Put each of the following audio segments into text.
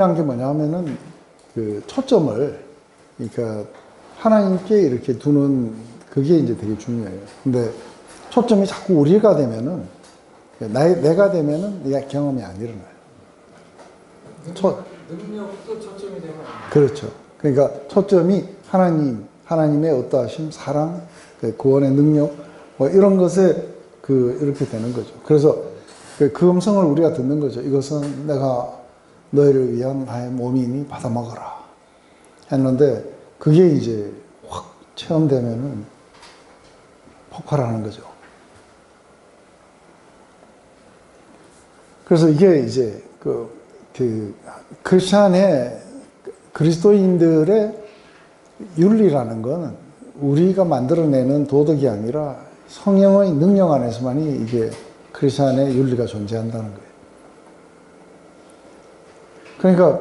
중요한 게 뭐냐면은 그 초점을 그러니까 하나님께 이렇게 두는 그게 이제 되게 중요해요. 근데 초점이 자꾸 우리가 되면은 내가 되면은 내 경험이 안 일어나요. 능력도 초점이 되면 그렇죠. 그러니까 초점이 하나님의 어떠하심, 사랑, 구원의 능력 뭐 이런 것에 이렇게 되는 거죠. 그래서 그 음성을 우리가 듣는 거죠. 이것은 내가 너희를 위한 나의 몸이니 받아 먹어라 했는데 그게 이제 확 체험되면은 폭발하는 거죠. 그래서 이게 이제 크리스찬의 그리스도인들의 윤리라는 거는 우리가 만들어내는 도덕이 아니라 성령의 능력 안에서만이 이게 크리스찬의 윤리가 존재한다는 거예요. 그러니까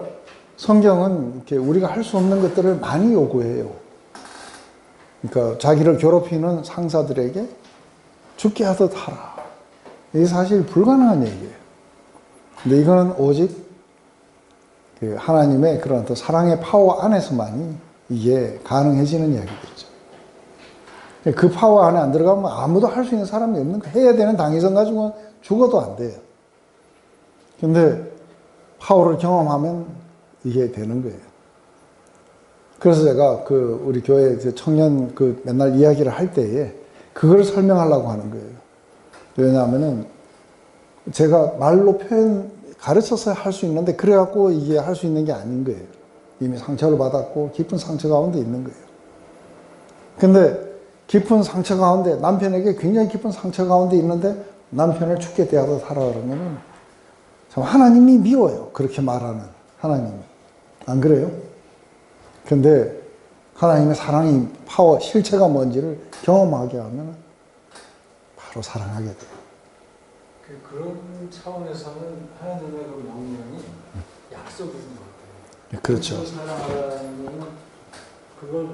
성경은 이렇게 우리가 할 수 없는 것들을 많이 요구해요. 그러니까 자기를 괴롭히는 상사들에게 죽게 하듯 하라. 이게 사실 불가능한 얘기예요. 근데 이거는 오직 하나님의 그런 또 사랑의 파워 안에서만이 이게 가능해지는 이야기겠죠. 그 파워 안에 안 들어가면 아무도 할 수 있는 사람이 없는 거예요. 해야 되는 당위성 가지고는 죽어도 안 돼요. 근데 파워를 경험하면 이게 되는 거예요. 그래서 제가 우리 교회 청년 맨날 이야기를 할 때에 그걸 설명하려고 하는 거예요. 왜냐하면은 제가 말로 가르쳐서 할 수 있는데 그래갖고 이게 할 수 있는 게 아닌 거예요. 이미 상처를 받았고 깊은 상처 가운데 있는 거예요. 근데 깊은 상처 가운데 남편에게 굉장히 깊은 상처 가운데 있는데 남편을 죽게 대하듯 하라 그러면은 참 하나님이 미워요. 그렇게 말하는 하나님이. 안 그래요? 근데 하나님의 사랑이 파워, 실체가 뭔지를 경험하게 하면 바로 사랑하게 돼요. 그런 차원에서는 하나님의 그 명령이 약속인 것 같아요. 그렇죠. 사랑하라는 거는 그걸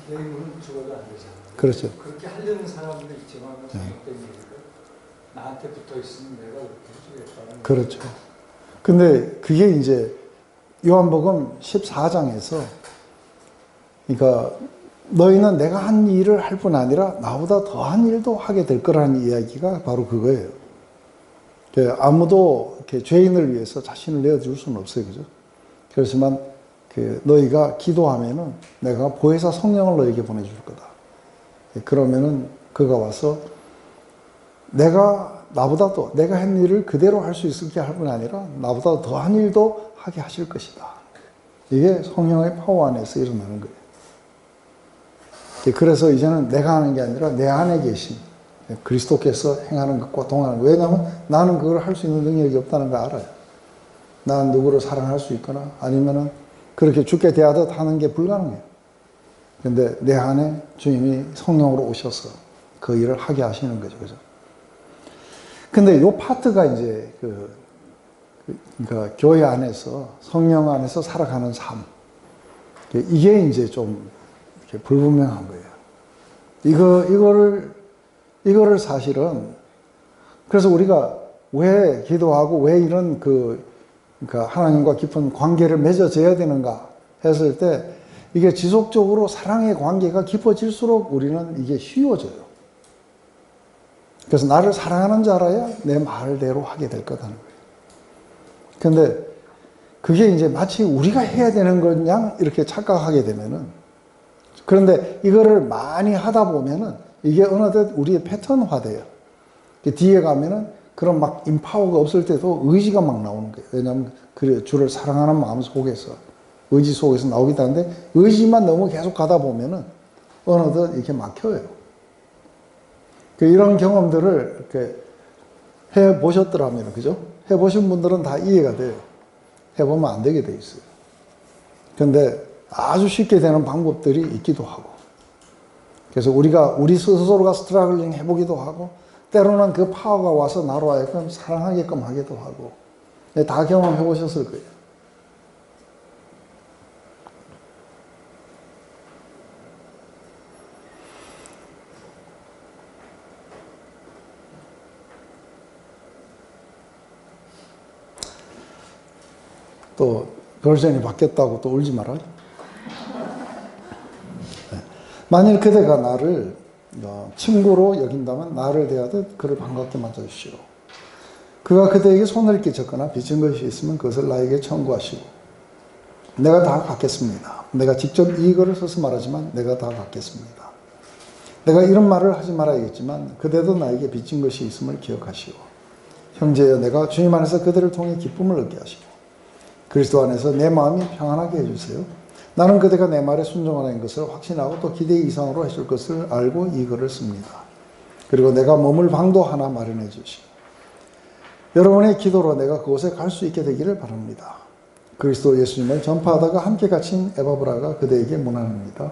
내 힘으로는 죽어도 안 되잖아요. 그렇죠. 그렇게 하려는 사람도 있지만 잘못된 일이고 나한테 붙어 있으면 내가 해주겠다는. 그렇죠. 근데 그게 이제 요한복음 14장에서 그러니까 너희는 내가 한 일을 할 뿐 아니라 나보다 더한 일도 하게 될 거라는 이야기가 바로 그거예요. 아무도 이렇게 죄인을 위해서 자신을 내어줄 수는 없어요. 그죠? 그렇지만 너희가 기도하면은 내가 보혜사 성령을 너에게 보내줄 거다. 그러면은 그가 와서 나보다도 내가 한 일을 그대로 할 수 있게 할 뿐 아니라 나보다 더한 일도 하게 하실 것이다. 이게 성령의 파워 안에서 일어나는 거예요. 그래서 이제는 내가 하는 게 아니라 내 안에 계신 그리스도께서 행하는 것과 동하는 것. 왜냐하면 나는 그걸 할 수 있는 능력이 없다는 걸 알아요. 나는 누구를 사랑할 수 있거나 아니면은 그렇게 죽게 대하듯 하는 게 불가능해요. 근데 내 안에 주님이 성령으로 오셔서 그 일을 하게 하시는 거죠. 그죠? 근데 요 파트가 이제 그러니까 교회 안에서 성령 안에서 살아가는 삶. 이게 이제 좀 이렇게 불분명한 거예요. 이거를 사실은 그래서 우리가 왜 기도하고 왜 이런 그러니까 하나님과 깊은 관계를 맺어져야 되는가 했을 때 이게 지속적으로 사랑의 관계가 깊어질수록 우리는 이게 쉬워져요. 그래서 나를 사랑하는 자 알아야 내 말대로 하게 될 거다는 거예요. 근데 그게 이제 마치 우리가 해야 되는 것 양 이렇게 착각하게 되면은 그런데 이거를 많이 하다 보면은 이게 어느덧 우리의 패턴화돼요. 뒤에 가면은 그런 막 인파워가 없을 때도 의지가 막 나오는 거예요. 왜냐하면 주를 사랑하는 마음 속에서 의지 속에서 나오기도 하는데 의지만 너무 계속 가다 보면은 어느덧 이렇게 막혀요. 이런 경험들을 이렇게 해보셨더라면, 그죠? 해보신 분들은 다 이해가 돼요. 해보면 안 되게 돼 있어요. 근데 아주 쉽게 되는 방법들이 있기도 하고. 그래서 우리 스스로가 스트러글링 해보기도 하고, 때로는 그 파워가 와서 나로 하여금 사랑하게끔 하기도 하고. 다 경험해 보셨을 거예요. 또 버전이 바뀌었다고 또 울지 말아요. 만일 그대가 나를 친구로 여긴다면 나를 대하듯 그를 반갑게 맞아주시오. 그가 그대에게 손을 끼쳤거나 빚진 것이 있으면 그것을 나에게 청구하시고 내가 다 갚겠습니다. 내가 직접 이 글을 써서 말하지만 내가 다 갚겠습니다. 내가 이런 말을 하지 말아야겠지만 그대도 나에게 빚진 것이 있음을 기억하시오. 형제여, 내가 주님 안에서 그들을 통해 기쁨을 얻게 하시고 그리스도 안에서 내 마음이 평안하게 해주세요. 나는 그대가 내 말에 순종하는 것을 확신하고 또 기대 이상으로 해줄 것을 알고 이 글을 씁니다. 그리고 내가 머물 방도 하나 마련해 주시고 여러분의 기도로 내가 그곳에 갈 수 있게 되기를 바랍니다. 그리스도 예수님을 전파하다가 함께 갇힌 에바브라가 그대에게 문안합니다.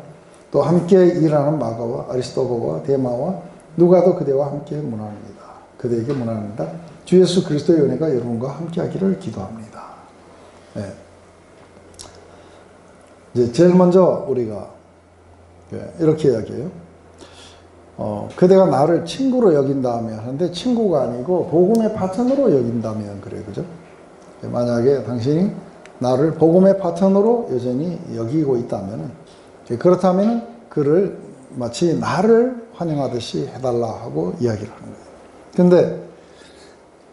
또 함께 일하는 마가와 아리스토거와 데마와 누가도 그대와 함께 문안합니다. 그대에게 문안합니다. 주 예수 그리스도의 은혜가 여러분과 함께 하기를 기도합니다. 네. 이제 제일 먼저 우리가 이렇게 이야기해요. 그대가 나를 친구로 여긴다면 하는데 친구가 아니고 복음의 파트너로 여긴다면 그래요. 그죠? 만약에 당신이 나를 복음의 파트너로 여전히 여기고 있다면 그렇다면 그를 마치 나를 환영하듯이 해달라 하고 이야기를 하는 거예요. 근데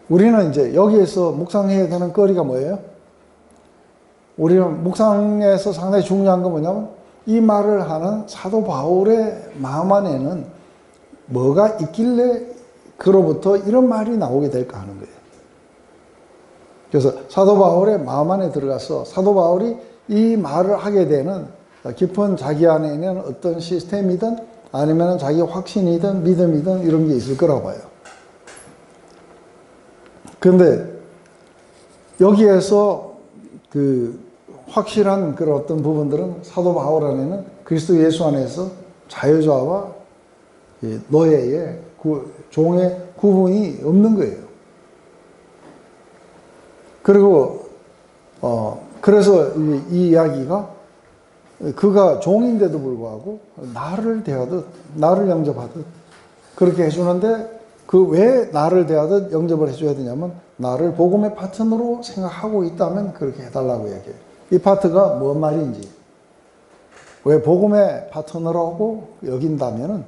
우리는 이제 여기에서 묵상해야 되는 거리가 뭐예요? 우리는 묵상에서 상당히 중요한 건 뭐냐면 이 말을 하는 사도 바울의 마음 안에는 뭐가 있길래 그로부터 이런 말이 나오게 될까 하는 거예요. 그래서 사도 바울의 마음 안에 들어가서 사도 바울이 이 말을 하게 되는 깊은 자기 안에 있는 어떤 시스템이든 아니면 자기 확신이든 믿음이든 이런 게 있을 거라고 봐요. 그런데 여기에서 그 확실한 그런 어떤 부분들은 사도 바울 안에는 그리스도 예수 안에서 자유자와 노예의 종의 구분이 없는 거예요. 그리고 그래서 이 이야기가 그가 종인데도 불구하고 나를 대하듯 나를 영접하듯 그렇게 해주는데 그 왜 나를 대하듯 영접을 해줘야 되냐면 나를 복음의 파트너로 생각하고 있다면 그렇게 해달라고 얘기해요. 이 파트가 뭔 말인지 왜 복음의 파트너라고 여긴다면은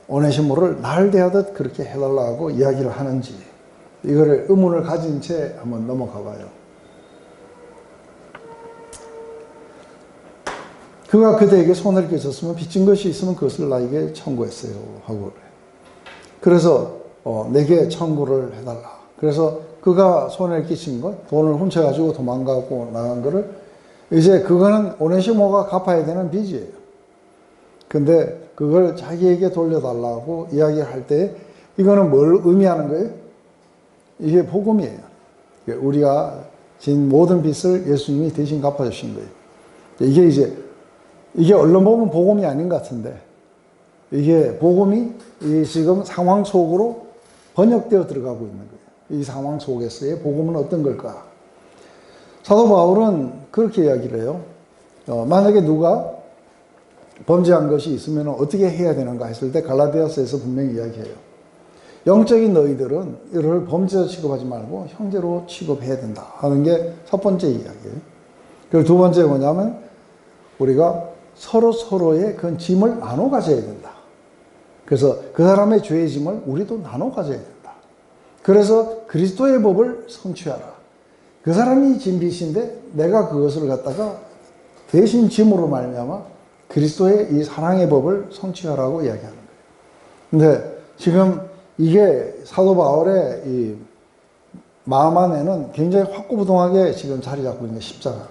오네시모를 날 대하듯 그렇게 해달라고 이야기를 하는지 이거를 의문을 가진 채 한번 넘어가 봐요. 그가 그대에게 손을 끼쳤으면 빚진 것이 있으면 그것을 나에게 청구했어요 하고 그래요. 그래서 내게 청구를 해달라. 그래서 그가 손을 끼친 것, 돈을 훔쳐가지고 도망가고 나간 거를 이제 그거는 오네시모가 갚아야 되는 빚이에요. 근데 그걸 자기에게 돌려달라고 이야기할 때 이거는 뭘 의미하는 거예요? 이게 복음이에요. 우리가 진 모든 빚을 예수님이 대신 갚아주신 거예요. 이게 언론 보면 복음이 아닌 것 같은데 이게 복음이 지금 상황 속으로 번역되어 들어가고 있는 거예요. 이 상황 속에서의 복음은 어떤 걸까? 사도 바울은 그렇게 이야기를 해요. 만약에 누가 범죄한 것이 있으면 어떻게 해야 되는가 했을 때 갈라디아서에서 분명히 이야기해요. 영적인 너희들은 이를 범죄자 취급하지 말고 형제로 취급해야 된다 하는 게 첫 번째 이야기예요. 그리고 두 번째 뭐냐면 우리가 서로의 그 짐을 나눠 가져야 된다. 그래서 그 사람의 죄의 짐을 우리도 나눠 가져야 된다. 그래서 그리스도의 법을 성취하라. 그 사람이 진 빚인데 내가 그것을 갖다가 대신 짐으로 말미암아 그리스도의 이 사랑의 법을 성취하라고 이야기하는 거예요. 근데 지금 이게 사도 바울의 이 마음 안에는 굉장히 확고부동하게 지금 자리 잡고 있는 십자가가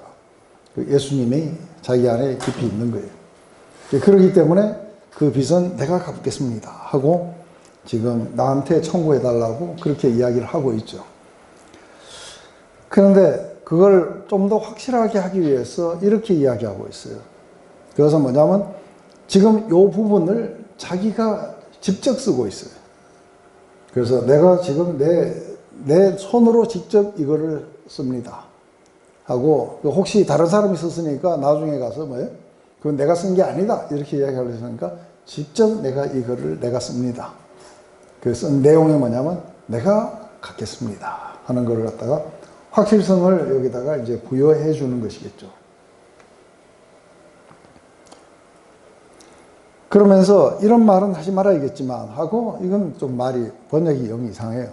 예수님이 자기 안에 깊이 있는 거예요. 그렇기 때문에 그 빚은 내가 갚겠습니다 하고 지금 나한테 청구해달라고 그렇게 이야기를 하고 있죠. 그런데 그걸 좀 더 확실하게 하기 위해서 이렇게 이야기하고 있어요. 그래서 뭐냐면 지금 이 부분을 자기가 직접 쓰고 있어요. 그래서 내가 지금 내 손으로 직접 이거를 씁니다 하고 혹시 다른 사람이 썼으니까 나중에 가서 뭐예요? 그건 내가 쓴 게 아니다 이렇게 이야기하려니까 직접 내가 이거를 내가 씁니다. 그 쓴 내용이 뭐냐면 내가 갖겠습니다 하는 걸 갖다가 확실성을 여기다가 이제 부여해 주는 것이겠죠. 그러면서 이런 말은 하지 말아야겠지만 하고, 이건 좀 말이 번역이 영 이상해요.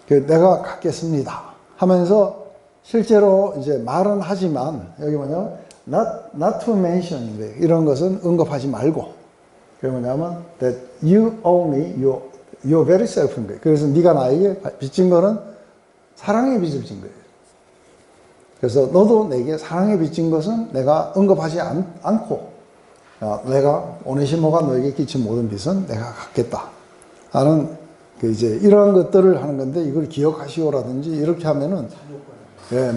내가 갖겠습니다 하면서 실제로 이제 말은 하지만 여기 뭐냐면 not to mention 이런 것은 언급하지 말고, 그게 뭐냐면 that you owe me your very self. 그래서 네가 나에게 빚진 거는 사랑의 빚을 진 거예요. 그래서 너도 내게 사랑의 빚진 것은 내가 언급하지 않고, 내가 오네시모가 너에게 끼친 모든 빚은 내가 갚겠다 하는 이제 이러한 것들을 하는 건데, 이걸 기억하시오라든지 이렇게 하면은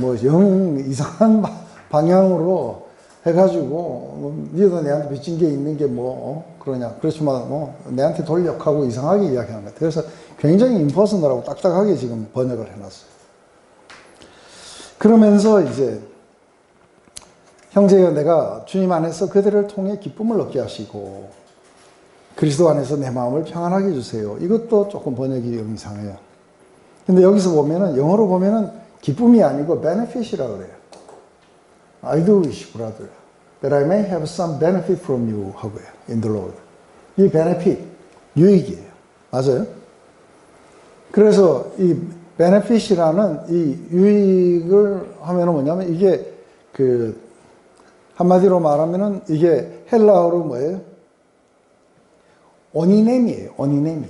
뭐 영 이상한 방향으로 해가지고 니도 내한테 빚진 게 있는 게 뭐 그러냐, 그렇지만 뭐 내한테 돌려하고 이상하게 이야기하는 것 같아요. 그래서 굉장히 임퍼스널하고 딱딱하게 지금 번역을 해놨어요. 그러면서 이제 형제여, 내가 주님 안에서 그들을 통해 기쁨을 얻게 하시고 그리스도 안에서 내 마음을 평안하게 해주세요. 이것도 조금 번역이 영 이상해요. 근데 여기서 보면은, 영어로 보면은 기쁨이 아니고 benefit이라고 그래요. I do wish, brother, that I may have some benefit from you 하고요. In the Lord. 이 benefit, 유익이에요. 맞아요? 그래서 이 benefit이라는 이 유익을 하면은 뭐냐면, 이게 한마디로 말하면은 이게 헬라어로 뭐예요? 오니넴이에요. 오니넴이.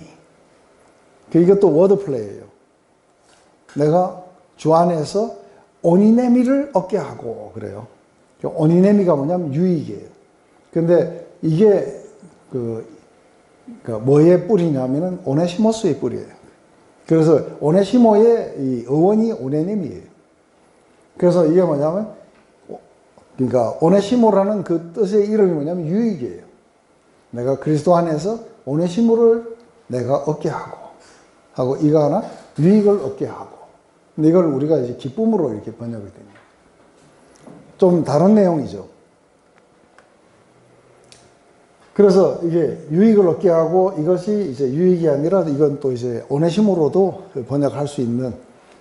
이것도 워드플레이예요. 내가 주 안에서 오니네미를 얻게 하고 그래요. 오니네미가 뭐냐면 유익이에요. 근데 이게 뭐의 뿌리냐면은 오네시모스의 뿌리예요. 그래서 오네시모의 이 어원이 오네네미예요. 그래서 이게 뭐냐면, 그러니까 오네시모라는 그 뜻의 이름이 뭐냐면 유익이에요. 내가 그리스도 안에서 오네시모를 내가 얻게 하고 이거 하나 유익을 얻게 하고. 근데 이걸 우리가 이제 기쁨으로 이렇게 번역이 됩니다. 좀 다른 내용이죠. 그래서 이게 유익을 얻게 하고, 이것이 이제 유익이 아니라 이건 또 이제 오네시모로도 번역할 수 있는,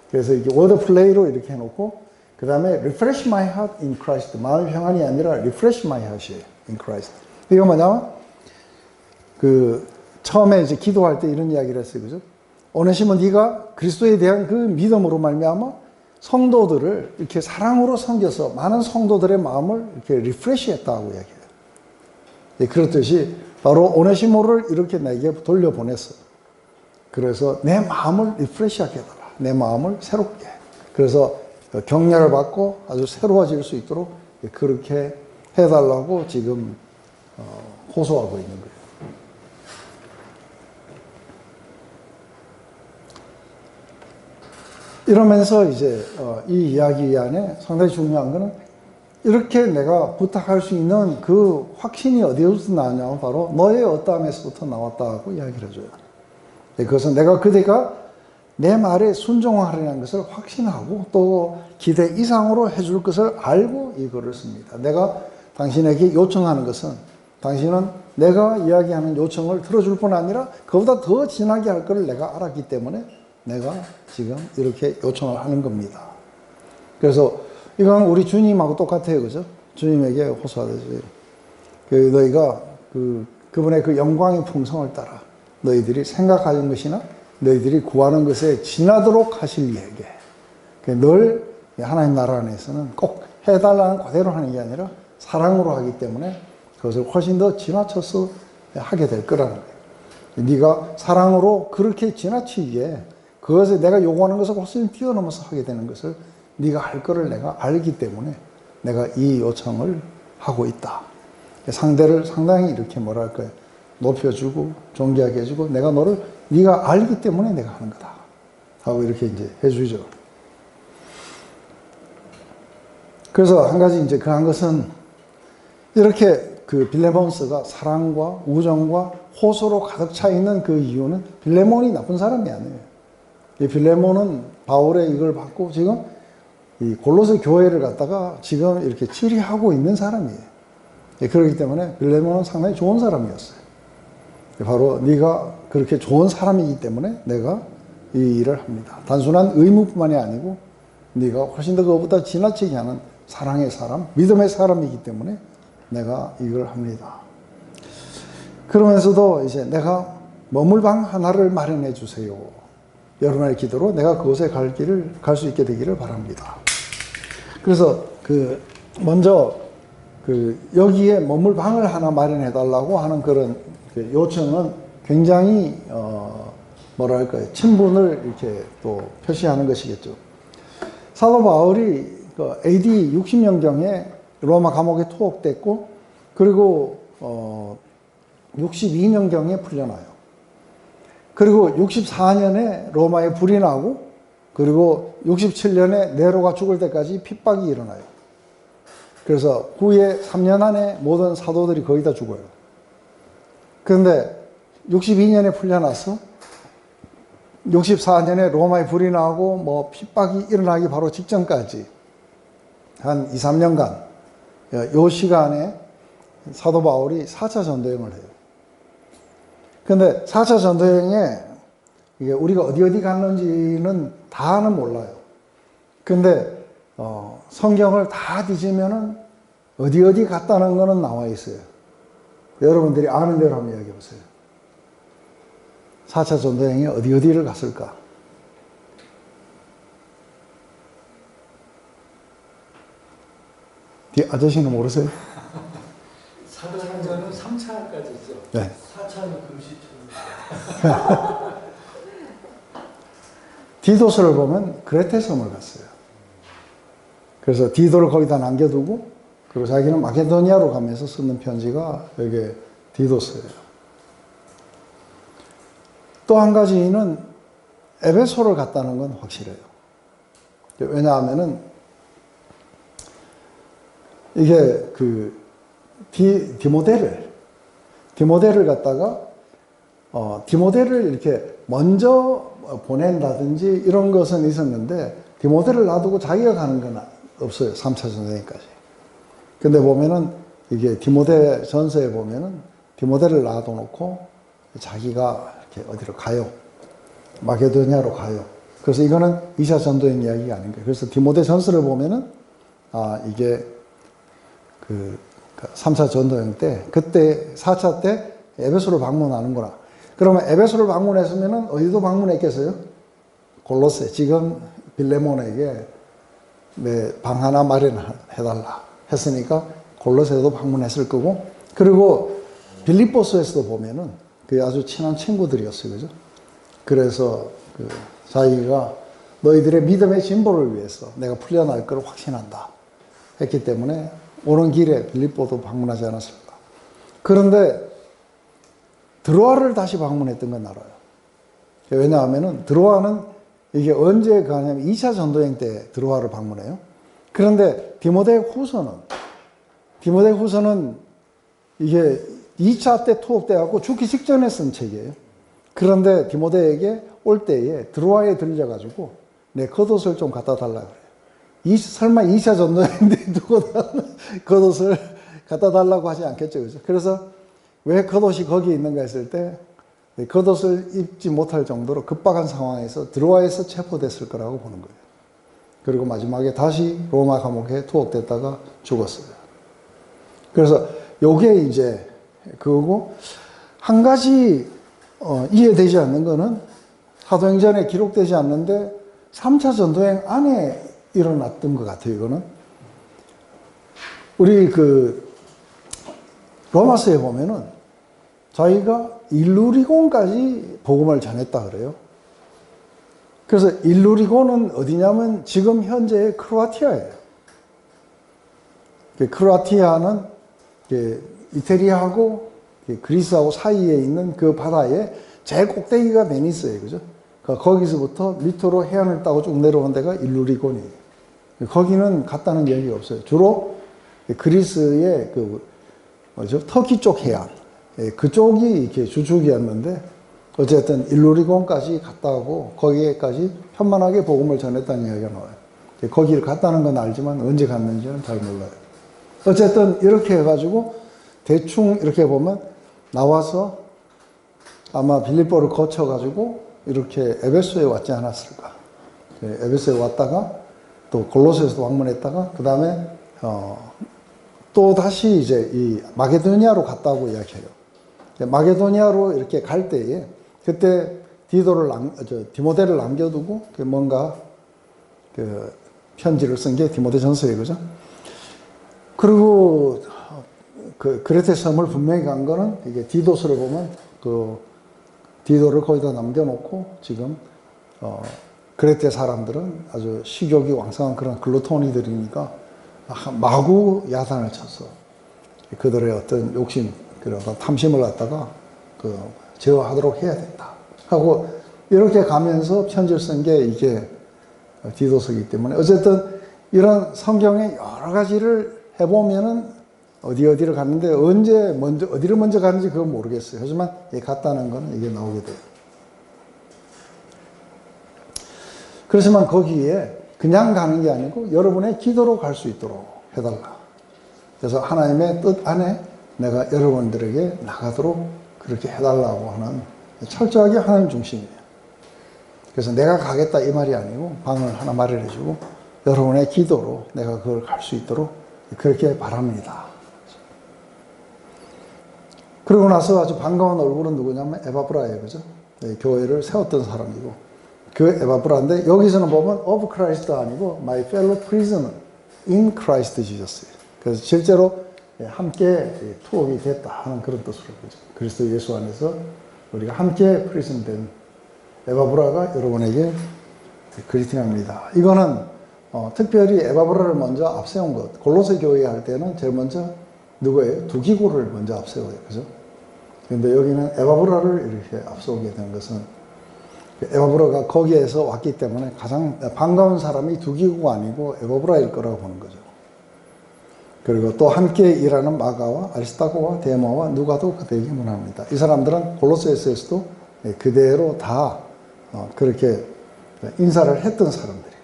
그래서 이게 워드 플레이로 이렇게 해놓고, 그 다음에 refresh my heart in Christ. 마음의 평안이 아니라 refresh my heart이에요. in Christ. 이거 뭐냐면, 처음에 이제 기도할 때 이런 이야기를 했어요. 그죠? 오네시모, 네가 그리스도에 대한 그 믿음으로 말미암아 성도들을 이렇게 사랑으로 섬겨서 많은 성도들의 마음을 이렇게 리프레시했다고 이야기해요. 예, 그렇듯이 바로 오네시모를 이렇게 내게 돌려보냈어. 그래서 내 마음을 리프레시하게 해달라. 내 마음을 새롭게. 그래서 격려를 받고 아주 새로워질 수 있도록 그렇게 해달라고 지금 호소하고 있는 거예요. 이러면서 이제 이 이야기 안에 상당히 중요한 거는, 이렇게 내가 부탁할 수 있는 그 확신이 어디에서 나왔냐면 바로 너의 어떠함에서부터 나왔다고 이야기를 해줘요. 그것은 내가 그대가 내 말에 순종하려는 것을 확신하고 또 기대 이상으로 해줄 것을 알고 이거를 씁니다. 내가 당신에게 요청하는 것은, 당신은 내가 이야기하는 요청을 들어줄 뿐 아니라 그보다 더 진하게 할 것을 내가 알았기 때문에 내가 지금 이렇게 요청을 하는 겁니다. 그래서 이건 우리 주님하고 똑같아요. 그죠? 주님에게 호소하듯이. 너희가 그분의 그 영광의 풍성을 따라 너희들이 생각하는 것이나 너희들이 구하는 것에 지나도록 하실 이에게. 늘 하나님 나라 안에서는 꼭 해달라는 그대로 하는 게 아니라 사랑으로 하기 때문에 그것을 훨씬 더 지나쳐서 하게 될 거라는 거예요. 네가 사랑으로 그렇게 지나치기에 그것에 내가 요구하는 것을 훨씬 뛰어넘어서 하게 되는 것을 네가 할 거를 내가 알기 때문에 내가 이 요청을 하고 있다. 상대를 상당히 이렇게 뭐랄까요, 높여주고 존귀하게 해주고, 내가 너를 네가 알기 때문에 내가 하는 거다 하고 이렇게 이제 해주죠. 그래서 한 가지 이제 그 한 것은, 이렇게 빌레몬스가 사랑과 우정과 호소로 가득 차 있는 그 이유는 빌레몬이 나쁜 사람이 아니에요. 이 빌레몬은 바울의 이걸 받고 지금 이 골로새 교회를 갖다가 지금 이렇게 치리하고 있는 사람이에요. 그렇기 때문에 빌레몬은 상당히 좋은 사람이었어요. 바로 네가 그렇게 좋은 사람이기 때문에 내가 이 일을 합니다. 단순한 의무뿐만이 아니고 네가 훨씬 더 그거보다 지나치게 하는 사랑의 사람, 믿음의 사람이기 때문에 내가 이걸 합니다. 그러면서도 이제 내가 머물 방 하나를 마련해 주세요. 여러분의 기도로 내가 그곳에 갈 수 있게 되기를 바랍니다. 그래서 먼저 여기에 머물 방을 하나 마련해 달라고 하는 그런 요청은 굉장히 뭐랄까요, 친분을 이렇게 또 표시하는 것이겠죠. 사도 바울이 AD 60년경에 로마 감옥에 투옥됐고, 그리고 62년경에 풀려나요. 그리고 64년에 로마에 불이 나고, 그리고 67년에 네로가 죽을 때까지 핍박이 일어나요. 그래서 후에 3년 안에 모든 사도들이 거의 다 죽어요. 그런데 62년에 풀려나서 64년에 로마에 불이 나고 뭐 핍박이 일어나기 바로 직전까지 한 2, 3년간 요 시간에 사도 바울이 4차 전도여행을 해요. 근데 4차 전도여행에 이게 우리가 어디 갔는지는 다는 몰라요. 근데 성경을 다 뒤지면은 어디 갔다는 거는 나와 있어요. 여러분들이 아는 대로 한번 이야기해 보세요. 4차 전도여행에 어디를 갔을까? 아저씨는 모르세요? 사도행전은 3차까지죠. 네. 4차는 금시초문. 디도스를 보면 그레테 섬을 갔어요. 그래서 디도를 거기다 남겨두고, 그리고 자기는 마케도니아로 가면서 쓰는 편지가 여기 디도스예요. 또 한 가지는 에베소를 갔다는 건 확실해요. 왜냐하면은 이게 디모데를 갖다가 디모데를 이렇게 먼저 보낸다든지 이런 것은 있었는데, 디모데를 놔두고 자기가 가는 건 없어요. 3차 전쟁까지. 근데 보면은 이게 디모데 전서에 보면은 디모데를 놔둬놓고 자기가 이렇게 어디로 가요. 마게도니아로 가요. 그래서 이거는 2차 전도행 이야기가 아닌가요. 그래서 디모데 전서를 보면은 이게 3차 전도행 때, 그때 4차 때 에베소를 방문하는구나. 그러면 에베소를 방문했으면은 어디도 방문했겠어요? 골로새, 지금 빌레몬에게 내 방 하나 마련해달라 했으니까 골로새도 방문했을 거고, 그리고 빌립보스에서도 보면은 그게 아주 친한 친구들이었어요. 그죠? 그래서 자기가 너희들의 믿음의 진보를 위해서 내가 풀려날 걸 확신한다 했기 때문에 오는 길에 빌립보도 방문하지 않았을까. 그런데 드로아를 다시 방문했던 건 알아요. 왜냐하면은 드로아는 이게 언제 가냐면 2차 전도행 때 드로아를 방문해요. 그런데 디모데 후서는 이게 2차 때 투옥돼 갖고 죽기 직전에 쓴 책이에요. 그런데 디모데에게 올 때에 드로아에 들려가지고 내 겉옷을 좀 갖다 달라 그래요. 설마 2차 전도행 때 누가 겉옷을 갖다 달라고 하지 않겠죠, 그죠? 그래서 왜 겉옷이 거기 있는가 했을 때 겉옷을 입지 못할 정도로 급박한 상황에서 드로아에서 체포됐을 거라고 보는 거예요. 그리고 마지막에 다시 로마 감옥에 투옥됐다가 죽었어요. 그래서 요게 이제 그거고, 한 가지 이해되지 않는 거는 사도행전에 기록되지 않는데 3차 전도행 안에 일어났던 것 같아요. 이거는 우리 로마서에 보면은 자기가 일루리곤까지 복음을 전했다 그래요. 그래서 일루리곤은 어디냐면 지금 현재의 크로아티아예요. 크로아티아는 이태리하고 그리스하고 사이에 있는 그 바다에 제일 꼭대기가 베니스예요. 그죠? 거기서부터 밑으로 해안을 따고 쭉 내려온 데가 일루리곤이에요. 거기는 갔다는 얘기가 없어요. 주로 그리스의 터키 쪽 해안, 그쪽이 이렇게 주축이었는데, 어쨌든 일루리곤까지 갔다 오고 거기에까지 편만하게 복음을 전했다는 이야기가 나와요. 거기를 갔다는 건 알지만 언제 갔는지는 잘 몰라요. 어쨌든 이렇게 해가지고 대충 이렇게 보면 나와서 아마 빌립보를 거쳐가지고 이렇게 에베소에 왔지 않았을까. 에베소에 왔다가 또 골로새에서도 방문했다가 그 다음에 또 다시 이제 이 마게도니아로 갔다고 이야기해요. 마게도니아로 이렇게 갈 때에 그때 디모데를 남겨두고 뭔가 그 편지를 쓴 게 디모데전서예요, 그죠? 그리고 그 그레테 섬을 분명히 간 거는 이게 디도스를 보면 그 디도를 거기다 남겨놓고 지금 그레테 사람들은 아주 식욕이 왕성한 그런 글루토니들이니까 마구 야단을 쳐서 그들의 어떤 욕심, 그런 탐심을 갖다가 제어하도록 해야 된다 하고 이렇게 가면서 편지를 쓴 게 이게 디도서이기 때문에 어쨌든 이런 성경의 여러 가지를 해보면은 어디를 갔는데 어디를 먼저 가는지 그건 모르겠어요. 하지만 갔다는 거는 이게 나오게 돼요. 그렇지만 거기에 그냥 가는 게 아니고 여러분의 기도로 갈 수 있도록 해달라. 그래서 하나님의 뜻 안에 내가 여러분들에게 나가도록 그렇게 해달라고 하는 철저하게 하나님 중심이에요. 그래서 내가 가겠다 이 말이 아니고 방을 하나 마련해주고 여러분의 기도로 내가 그걸 갈 수 있도록 그렇게 바랍니다. 그러고 나서 아주 반가운 얼굴은 누구냐면 에바브라예요. 그죠? 교회를 세웠던 사람이고 그 에바브라인데 여기서는 보면 of Christ 아니고 my fellow prisoner in Christ Jesus예요. 그래서 실제로 함께 투옥이 됐다 하는 그런 뜻으로 보죠. 그리스도 예수 안에서 우리가 함께 프리즌된 에바브라가 여러분에게 그리팅합니다. 이거는 특별히 에바브라를 먼저 앞세운 것. 골로새 교회 할 때는 제일 먼저 누구예요? 두기고를 먼저 앞세워요. 그죠? 그런데 여기는 에바브라를 이렇게 앞서오게 된 것은 에바브라가 거기에서 왔기 때문에 가장 반가운 사람이 두기고가 아니고 에바브라일 거라고 보는 거죠. 그리고 또 함께 일하는 마가와 아리스타고와 데마와 누가도 그대에게 문합니다. 이 사람들은 골로새서에서도 그대로 다 그렇게 인사를 했던 사람들이에요.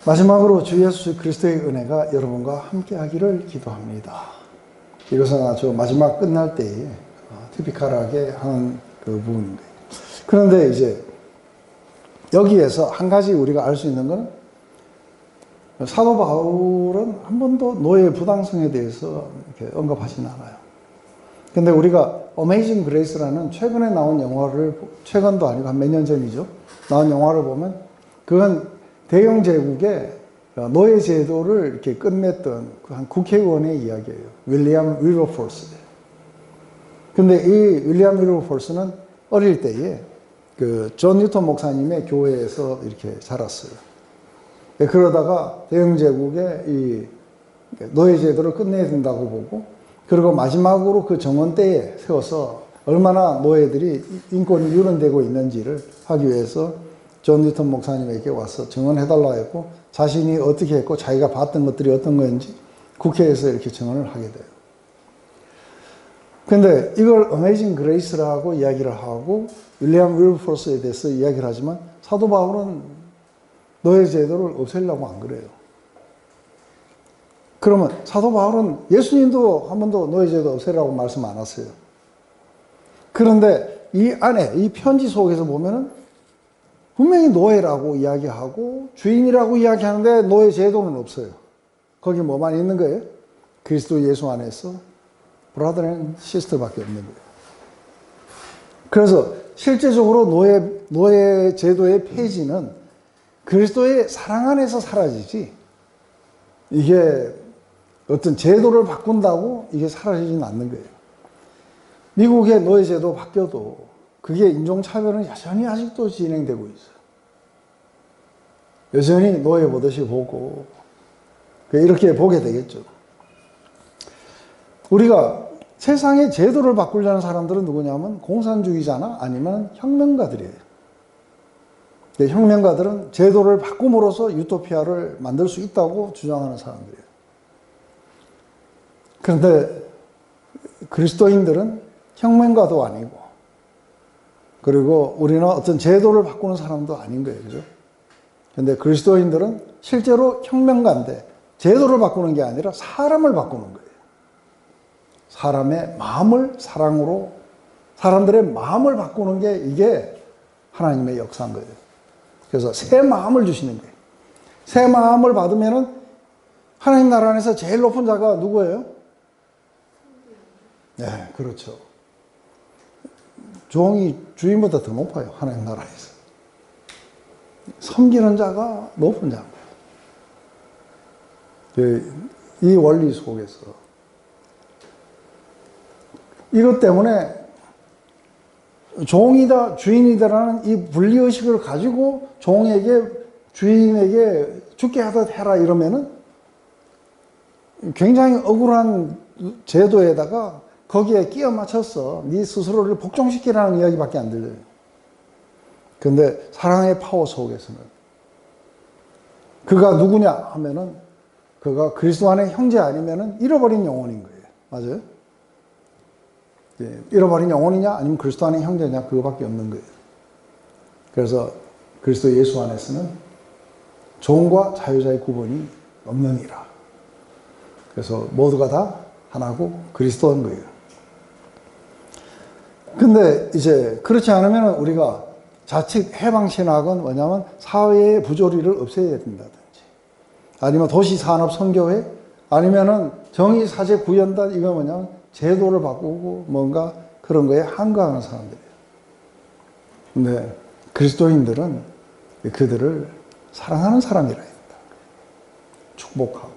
마지막으로 주 예수 그리스도의 은혜가 여러분과 함께 하기를 기도합니다. 이것은 아주 마지막 끝날 때에 티피컬하게 하는 그 부분인데. 그런데 이제 여기에서 한 가지 우리가 알 수 있는 건 사도 바울은 한 번도 노예의 부당성에 대해서 이렇게 언급하지는 않아요. 근데 우리가 어메이징 그레이스라는 최근에 나온 영화를, 최근도 아니고 한 몇 년 전이죠. 나온 영화를 보면 그건 대영 제국의 노예 제도를 이렇게 끝냈던 한 국회의원의 이야기예요. 윌리엄 윌버포스. 근데 이 윌리엄 윌버포스는 어릴 때에 그 존 뉴턴 목사님의 교회에서 이렇게 자랐어요. 그러다가 대영 제국의 이 노예 제도를 끝내야 된다고 보고, 그리고 마지막으로 그 정원 때에 세워서 얼마나 노예들이 인권이 유린되고 있는지를 하기 위해서 존 뉴턴 목사님에게 와서 증언해달라고 했고, 자신이 어떻게 했고 자기가 봤던 것들이 어떤 거인지 국회에서 이렇게 증언을 하게 돼요. 근데 이걸 어메이징 그레이스라고 이야기를 하고 윌리엄 윌버포스에 대해서 이야기를 하지만 사도 바울은 노예 제도를 없애려고 안 그래요. 그러면 사도 바울은 예수님도 한 번도 노예 제도 없애라고 말씀 안 하세요. 그런데 이 안에 이 편지 속에서 보면은 분명히 노예라고 이야기하고 주인이라고 이야기하는데 노예 제도는 없어요. 거기 뭐만 있는 거예요? 그리스도 예수 안에서 브라더 앤 시스터밖에 없는 거예요. 그래서 실제적으로 노예 제도의 폐지는 그리스도의 사랑 안에서 사라지지, 이게 어떤 제도를 바꾼다고 이게 사라지지는 않는 거예요. 미국의 노예 제도 바뀌어도 그게 인종차별은 여전히 아직도 진행되고 있어요. 여전히 노예 보듯이 보고 이렇게 보게 되겠죠. 우리가 세상의 제도를 바꾸려는 사람들은 누구냐면 공산주의자나 아니면 혁명가들이에요. 혁명가들은 제도를 바꿈으로써 유토피아를 만들 수 있다고 주장하는 사람들이에요. 그런데 그리스도인들은 혁명가도 아니고, 그리고 우리는 어떤 제도를 바꾸는 사람도 아닌 거예요. 그죠? 근데 그리스도인들은 실제로 혁명가인데 제도를 바꾸는 게 아니라 사람을 바꾸는 거예요. 사람의 마음을 사랑으로 사람들의 마음을 바꾸는 게 이게 하나님의 역사인 거예요. 그래서 새 마음을 주시는 거예요. 새 마음을 받으면은 하나님 나라 안에서 제일 높은 자가 누구예요? 네, 그렇죠. 종이 주인보다 더 높아요. 하나님 나라에서. 섬기는 자가 높은 자인 거예요. 이 원리 속에서. 이것 때문에 종이다, 주인이다라는 이 분리의식을 가지고 종에게, 주인에게 죽게 하듯 해라 이러면은 굉장히 억울한 제도에다가 거기에 끼워 맞춰서 네 스스로를 복종시키라는 이야기밖에 안 들려요. 근데 사랑의 파워 속에서는 그가 누구냐 하면은 그가 그리스도 안의 형제 아니면은 잃어버린 영혼인 거예요. 맞아요? 예, 잃어버린 영혼이냐 아니면 그리스도 안의 형제냐 그거밖에 없는 거예요. 그래서 그리스도 예수 안에서는 종과 자유자의 구분이 없느니라. 그래서 모두가 다 하나고 그리스도인 거예요. 근데 이제 그렇지 않으면 우리가 자칫 해방신학은 뭐냐면 사회의 부조리를 없애야 된다든지 아니면 도시산업선교회 아니면은 정의사제구현단 이거 뭐냐면 제도를 바꾸고 뭔가 그런 거에 한가하는 사람들이에요. 근데 그리스도인들은 그들을 사랑하는 사람이라 합니다. 축복하고.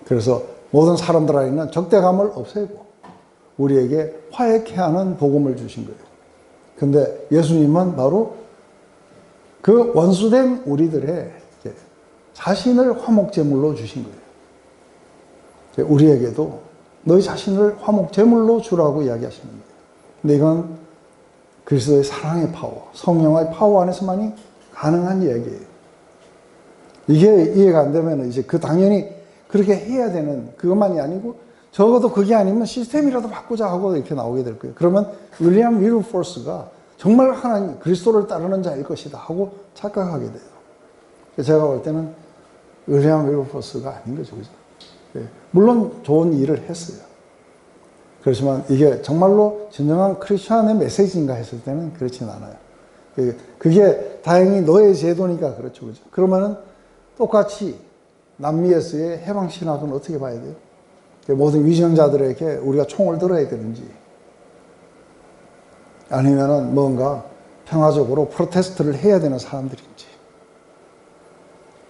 그래서 모든 사람들 안에는 적대감을 없애고 우리에게 화해케 하는 복음을 주신 거예요. 근데 예수님은 바로 그 원수된 우리들의 자신을 화목제물로 주신 거예요. 우리에게도 너희 자신을 화목제물로 주라고 이야기하시는 거예요. 근데 이건 그리스도의 사랑의 파워, 성령의 파워 안에서만이 가능한 이야기예요. 이게 이해가 안 되면 이제 그 당연히 그렇게 해야 되는 그것만이 아니고 적어도 그게 아니면 시스템이라도 바꾸자 하고 이렇게 나오게 될 거예요. 그러면 윌리엄 윌버포스가 정말 하나님 그리스도를 따르는 자일 것이다 하고 착각하게 돼요. 제가 볼 때는 윌리엄 윌버포스가 아닌 거죠. 그죠? 물론 좋은 일을 했어요. 그렇지만 이게 정말로 진정한 크리스천의 메시지인가 했을 때는 그렇진 않아요. 그게 다행히 노예 제도니까 그렇죠. 그죠? 그러면은 똑같이 남미에서의 해방신학은 어떻게 봐야 돼요? 모든 위정자들에게 우리가 총을 들어야 되는지 아니면은 뭔가 평화적으로 프로테스트를 해야 되는 사람들인지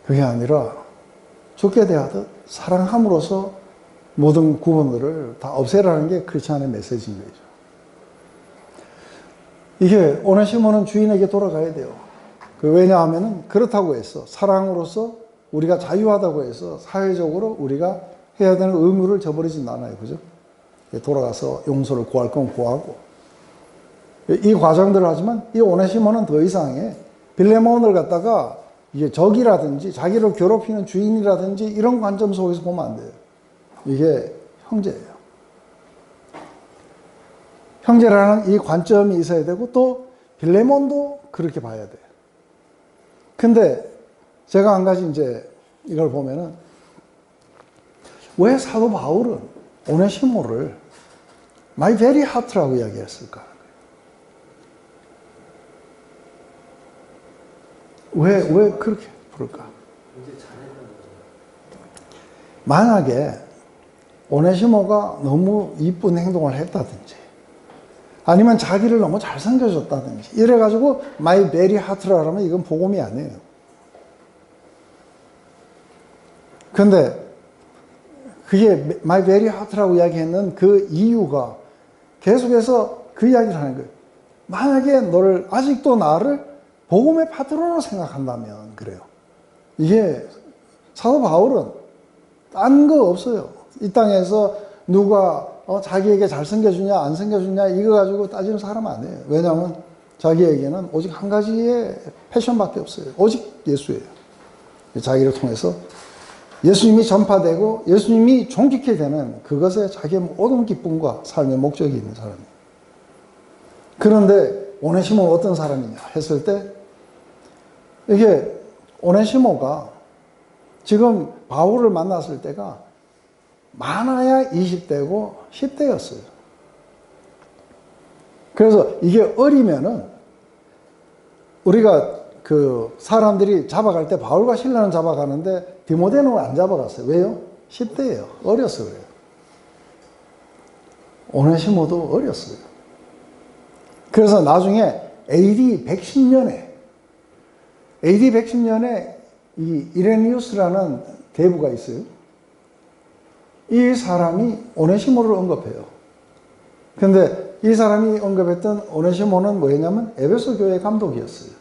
그게 아니라 죽게 대하듯 사랑함으로써 모든 구분들을 다 없애라는 게 크리스천의 메시지인 거죠. 이게 오네시모는 주인에게 돌아가야 돼요. 왜냐하면은 그렇다고 해서 사랑으로서 우리가 자유하다고 해서 사회적으로 우리가 해야 되는 의무를 저버리진 않아요. 그죠? 돌아가서 용서를 구할 건 구하고. 이 과정들을 하지만 이 오네시모는 더 이상의 빌레몬을 갖다가 이게 적이라든지 자기를 괴롭히는 주인이라든지 이런 관점 속에서 보면 안 돼요. 이게 형제예요. 형제라는 이 관점이 있어야 되고 또 빌레몬도 그렇게 봐야 돼요. 근데 제가 한 가지 이제 이걸 보면은 왜 사도 바울은 오네시모를 My very heart라고 이야기했을까? 왜 그렇게 부를까? 만약에 오네시모가 너무 이쁜 행동을 했다든지 아니면 자기를 너무 잘 섬겨줬다든지 이래가지고 My very heart라 하면 이건 복음이 아니에요. 근데 그게 My very heart라고 이야기했는 그 이유가 계속해서 그 이야기를 하는 거예요. 만약에 너를 아직도 나를 복음의 파트너로 생각한다면 그래요. 이게 사도 바울은 딴 거 없어요. 이 땅에서 누가 자기에게 잘 섬겨주냐 안 섬겨주냐 이거 가지고 따지는 사람 아니에요. 왜냐하면 자기에게는 오직 한 가지의 패션밖에 없어요. 오직 예수예요. 자기를 통해서 예수님이 전파되고 예수님이 존귀케 되는 그것에 자기의 모든 기쁨과 삶의 목적이 있는 사람이에요. 그런데 오네시모는 어떤 사람이냐 했을 때 이게 오네시모가 지금 바울을 만났을 때가 많아야 20대고 10대였어요. 그래서 이게 어리면은 우리가 그 사람들이 잡아갈 때 바울과 실라는 잡아가는데 디모데는 안 잡아갔어요. 왜요? 10대예요. 어렸어 그래요. 오네시모도 어렸어요. 그래서 나중에 AD 110년에 이 이레니우스라는 대부가 있어요. 이 사람이 오네시모를 언급해요. 근데 이 사람이 언급했던 오네시모는 뭐였냐면 에베소 교회 감독이었어요.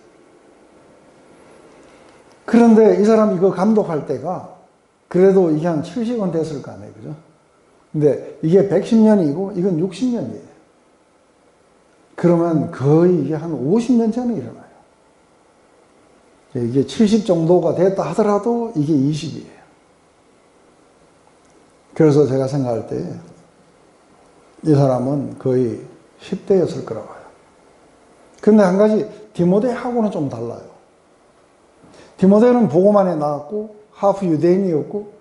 그런데 이 사람 이거 감독할 때가 그래도 이게 한 70은 됐을 거 아니에요. 그죠? 근데 이게 110년이고 이건 60년이에요. 그러면 거의 이게 한 50년 전에 일어나요. 이게 70 정도가 됐다 하더라도 이게 20이에요. 그래서 제가 생각할 때 이 사람은 거의 10대였을 거라고 봐요. 근데 한 가지 디모데하고는 좀 달라요. 디모데는 보고만에 나왔고 하프 유대인이었고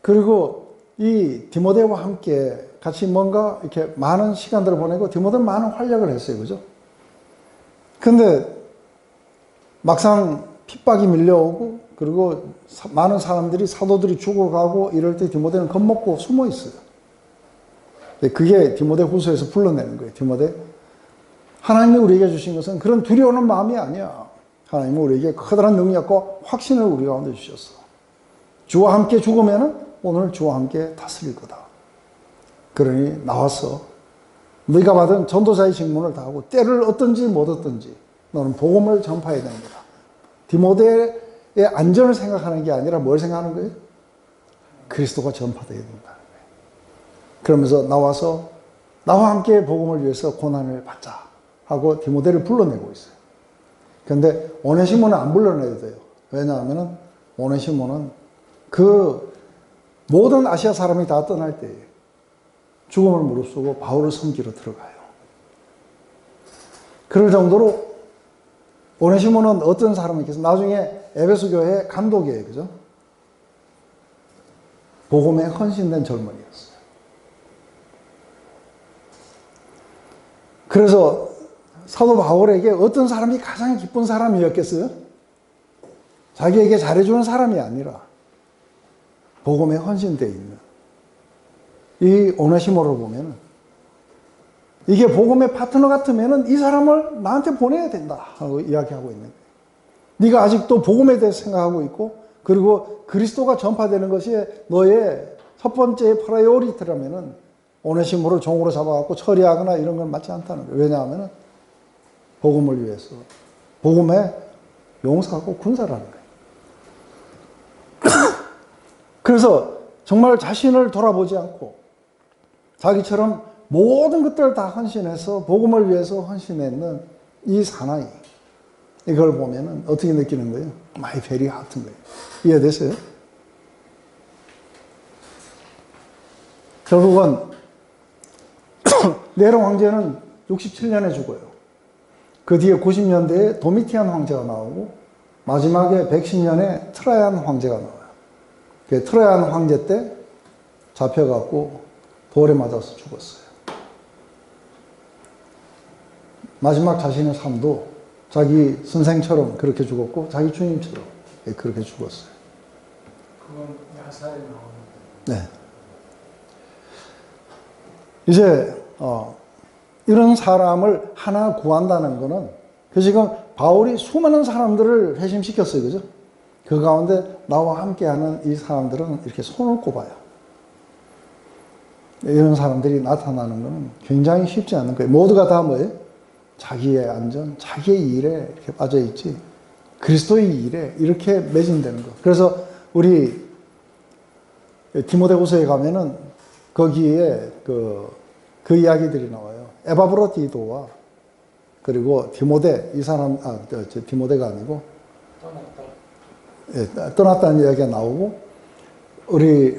그리고 이 디모데와 함께 같이 뭔가 이렇게 많은 시간들을 보내고 디모데는 많은 활약을 했어요. 그죠? 근데 막상 핍박이 밀려오고 그리고 많은 사람들이 사도들이 죽어가고 이럴 때 디모데는 겁먹고 숨어 있어요. 그게 디모데 후서에서 불러내는 거예요. 디모데, 하나님이 우리에게 주신 것은 그런 두려워하는 마음이 아니야. 하나님은 우리에게 커다란 능력과 확신을 우리 가운데 주셨어. 주와 함께 죽으면 오늘 주와 함께 다스릴 거다. 그러니 나와서 네가 받은 전도자의 직분을 다하고 때를 얻든지 못 얻든지 너는 복음을 전파해야 되는 거다. 디모데의 안전을 생각하는 게 아니라 뭘 생각하는 거예요? 그리스도가 전파되어야 된다. 그러면서 나와서 나와 함께 복음을 위해서 고난을 받자 하고 디모데를 불러내고 있어요. 그런데 오네시모는 안 불러내도 돼요. 왜냐하면 오네시모는 그 모든 아시아 사람이 다 떠날 때 죽음을 무릅쓰고 바울을 섬기러 들어가요. 그럴 정도로 오네시모는 어떤 사람이겠어요? 나중에 에베소 교회 감독이에요. 그죠? 복음에 헌신된 젊은이였어요. 그래서 사도 바울에게 어떤 사람이 가장 기쁜 사람이었겠어요? 자기에게 잘해주는 사람이 아니라 복음에 헌신되어 있는 이 오네시모를 보면 이게 복음의 파트너 같으면 이 사람을 나한테 보내야 된다 하고 이야기하고 있는 거예요. 네가 아직도 복음에 대해서 생각하고 있고 그리고 그리스도가 전파되는 것이 너의 첫 번째 프라이오리티라면 오네시모를 종으로 잡아갖고 처리하거나 이런 건 맞지 않다는 거예요. 왜냐하면 복음을 위해서 복음에 용서하고 군사라는 거예요. 그래서 정말 자신을 돌아보지 않고 자기처럼 모든 것들을 다 헌신해서 복음을 위해서 헌신했는 이 사나이, 이걸 보면은 어떻게 느끼는 거예요? 마이 베리 하트인 거예요. 이해되세요? 결국은 네로 황제는 67년에 죽어요. 그 뒤에 90년대에 도미티안 황제가 나오고 마지막에 110년에 트라이안 황제가 나와요. 그 트라이안 황제 때 잡혀갖고 돌에 맞아서 죽었어요. 마지막 자신의 삶도 자기 선생처럼 그렇게 죽었고 자기 주님처럼 그렇게 죽었어요. 그건 야사에 나오는. 네. 이제 이런 사람을 하나 구한다는 거는 그 지금 바울이 수많은 사람들을 회심시켰어요. 그죠? 그 가운데 나와 함께하는 이 사람들은 이렇게 손을 꼽아요. 이런 사람들이 나타나는 것은 굉장히 쉽지 않은 거예요. 모두가 다 뭐예요? 자기의 안전, 자기의 일에 이렇게 빠져있지 그리스도의 일에 이렇게 매진되는 거. 그래서 우리 디모데후서에 가면은 거기에 그 이야기들이 나와요. 에바브로디도와 그리고 디모데, 이 사람, 디모데가 아니고 떠났다는 이야기가 나오고 우리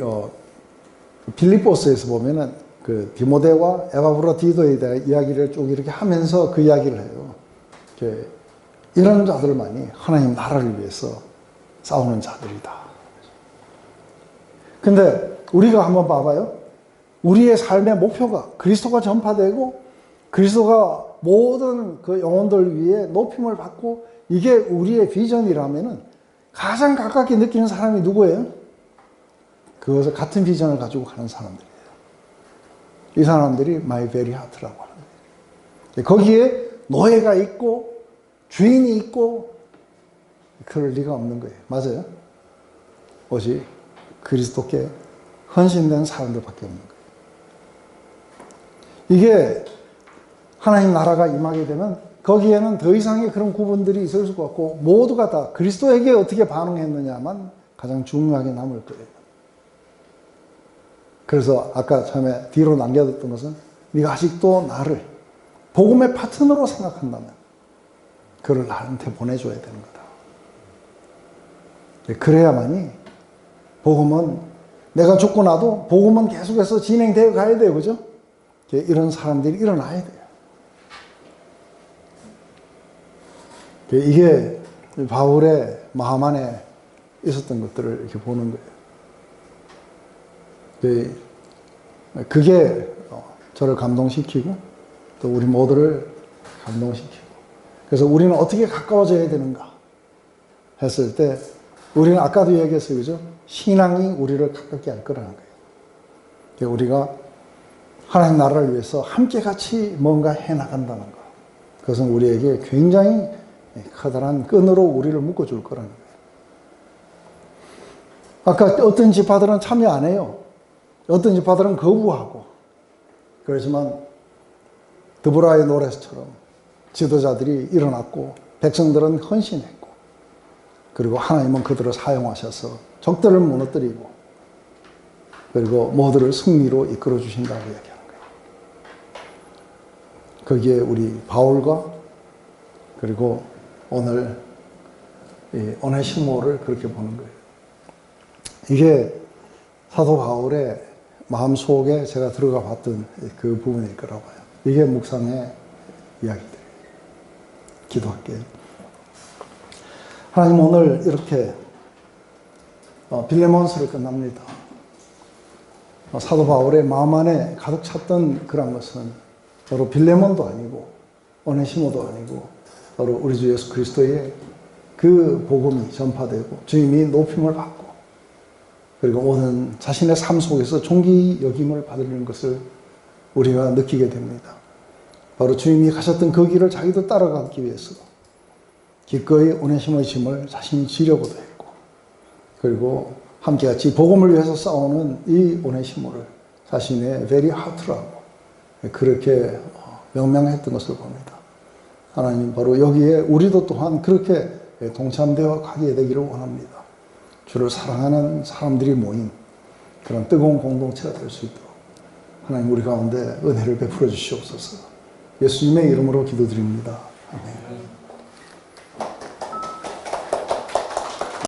빌립보스에서 보면은 그 디모데와 에바브로디도에 대한 이야기를 쭉 이렇게 하면서 그 이야기를 해요. 이런 자들만이 하나님 나라를 위해서 싸우는 자들이다. 근데 우리가 한번 봐봐요. 우리의 삶의 목표가 그리스도가 전파되고 그리스도가 모든 그 영혼들 위해 높임을 받고 이게 우리의 비전이라면은 가장 가깝게 느끼는 사람이 누구예요? 그것을 같은 비전을 가지고 가는 사람들이에요. 이 사람들이 My Very Heart라고 하는 거예요. 거기에 노예가 있고 주인이 있고 그럴 리가 없는 거예요. 맞아요? 오직 그리스도께 헌신된 사람들밖에 없는 거예요. 이게 하나님 나라가 임하게 되면 거기에는 더 이상의 그런 구분들이 있을 수가 없고 모두가 다 그리스도에게 어떻게 반응했느냐만 가장 중요하게 남을 거예요. 그래서 아까 처음에 뒤로 남겨뒀던 것은 네가 아직도 나를 복음의 파트너로 생각한다면 그를 나한테 보내줘야 되는 거다. 그래야만이 복음은 내가 죽고 나도 복음은 계속해서 진행되어 가야 돼요. 그죠? 이런 사람들이 일어나야 돼요. 이게 바울의 마음 안에 있었던 것들을 이렇게 보는 거예요. 그게 저를 감동시키고 또 우리 모두를 감동시키고 그래서 우리는 어떻게 가까워져야 되는가 했을 때 우리는 아까도 얘기했어요. 그죠? 신앙이 우리를 가깝게 할 거라는 거예요. 우리가 하나님 나라를 위해서 함께 같이 뭔가 해나간다는 것. 그것은 우리에게 굉장히 커다란 끈으로 우리를 묶어줄 거라는 거예요. 아까 어떤 지파들은 참여 안 해요. 어떤 지파들은 거부하고. 그렇지만 드보라의 노래처럼 지도자들이 일어났고 백성들은 헌신했고 그리고 하나님은 그들을 사용하셔서 적들을 무너뜨리고 그리고 모두를 승리로 이끌어 주신다고 얘기하는 거예요. 거기에 우리 바울과 그리고 오늘 오네시모를 그렇게 보는 거예요. 이게 사도 바울의 마음속에 제가 들어가 봤던 그 부분일 거라고 봐요. 이게 묵상의 이야기들이에요. 기도할게요. 하나님 오늘 이렇게 빌레몬스를 끝납니다. 사도 바울의 마음 안에 가득 찼던 그런 것은 바로 빌레몬도 아니고 오네시모도 아니고 바로 우리 주 예수 그리스도의 그 복음이 전파되고 주님이 높임을 받고 그리고 모든 자신의 삶 속에서 존귀 여김을 받는 것을 우리가 느끼게 됩니다. 바로 주님이 가셨던 그 길을 자기도 따라가기 위해서 기꺼이 오네시모의 짐을 자신이 지려고도 했고 그리고 함께같이 복음을 위해서 싸우는 이 오네시모를 자신의 very heart라고 그렇게 명명했던 것을 봅니다. 하나님 바로 여기에 우리도 또한 그렇게 동참되어 가게 되기를 원합니다. 주를 사랑하는 사람들이 모인 그런 뜨거운 공동체가 될 수 있도록 하나님 우리 가운데 은혜를 베풀어 주시옵소서. 예수님의 이름으로 기도드립니다. 아멘.